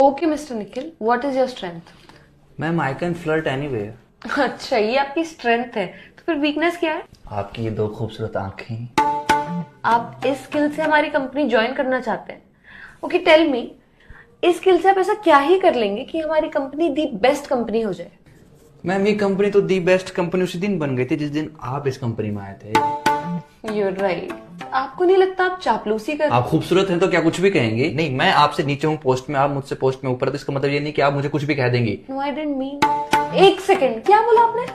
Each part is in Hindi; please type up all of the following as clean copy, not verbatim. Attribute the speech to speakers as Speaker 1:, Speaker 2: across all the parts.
Speaker 1: Okay mister Nikhil, what is your strength?
Speaker 2: Ma'am I can flirt anywhere.
Speaker 1: अच्छा, ये आपकी स्ट्रेंथ है, तो फिर वीकनेस क्या है?
Speaker 2: आपकी ये दो खूबसूरत आंखें।
Speaker 1: आप इस स्किल से हमारी कंपनी ज्वाइन करना चाहते हैं? ओके टेल मी, इस स्किल से आप ऐसा क्या ही कर लेंगे कि हमारी कंपनी दी बेस्ट कंपनी हो जाए?
Speaker 2: मैम ये कंपनी तो दी बेस्ट कंपनी उसी दिन बन गई थी जिस दिन आप इस कंपनी में आए थे।
Speaker 1: You're right. आपको नहीं लगता आप चापलूसी कर?
Speaker 2: आप खूबसूरत हैं तो क्या कुछ भी कहेंगे? नहीं, मैं आपसे नीचे हूँ पोस्ट में, आप मुझसे पोस्ट में ऊपर, तो इसका मतलब ये नहीं कि आप मुझे कुछ भी कह देंगी।
Speaker 1: No I didn't mean. एक सेकंड, क्या बोला आपने?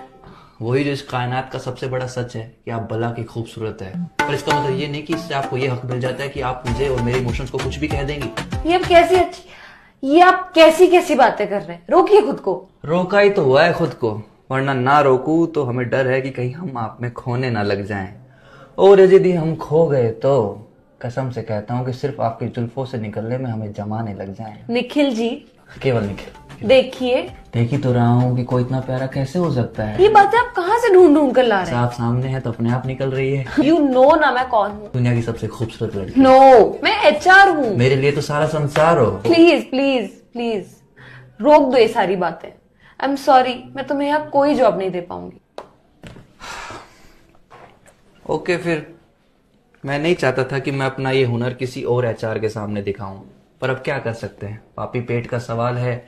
Speaker 2: वही जो इस कायनात का सबसे बड़ा सच है कि आप भला की खूबसूरत है, पर इसका मतलब ये नहीं कि इससे आपको ये हक मिल जाता है कि आप मुझे और मेरे इमोशंस को कुछ भी कह देंगी।
Speaker 1: ये आप कैसी कैसी बातें कर रहे हैं? रोकिए खुद को।
Speaker 2: रोका ही तो हुआ है खुद को, वरना ना रोकू तो हमें डर है कि कहीं हम आप में खोने ना लग जाएं, और यदि हम खो गए तो कसम से कहता हूँ कि सिर्फ आपकी जुल्फों से निकलने में हमें जमाने लग जाएं।
Speaker 1: निखिल जी,
Speaker 2: केवल निखिल।
Speaker 1: देखिए,
Speaker 2: देख ही तो रहा हूँ कि कोई इतना प्यारा कैसे हो सकता है।
Speaker 1: ये बातें आप कहाँ से ढूंढ ढूंढ कर ला रहे हैं?
Speaker 2: आप सामने है तो अपने आप निकल रही है।
Speaker 1: यू नो ना मैं कौन हूँ?
Speaker 2: दुनिया की सबसे खूबसूरत लड़की।
Speaker 1: नो, मैं HR हूँ।
Speaker 2: मेरे लिए तो सारा संसार हो।
Speaker 1: प्लीज प्लीज प्लीज रोक दो ये सारी बातें। आई एम सॉरी, मैं तुम्हें यहाँ कोई जॉब नहीं दे पाऊंगी।
Speaker 2: ओके, फिर मैं नहीं चाहता था कि मैं अपना ये हुनर किसी और HR के सामने दिखाऊं, पर अब क्या कर सकते हैं, पापी पेट का सवाल है।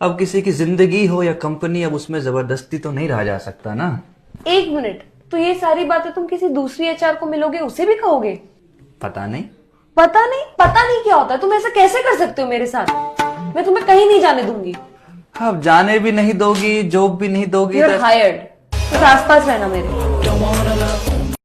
Speaker 2: अब किसी की जिंदगी हो या कंपनी, अब उसमें जबरदस्ती तो नहीं रहा जा सकता ना।
Speaker 1: एक मिनट, तो ये सारी बातें तुम किसी दूसरी HR को मिलोगे उसे भी कहोगे?
Speaker 2: पता नहीं।
Speaker 1: पता नहीं? पता नहीं क्या होता है? तुम ऐसा कैसे कर सकते हो मेरे साथ? मैं तुम्हें कहीं नहीं जाने दूंगी।
Speaker 2: अब जाने भी नहीं दोगी, जॉब भी नहीं दोगी।
Speaker 1: You're hired। बस आसपास रहना मेरे।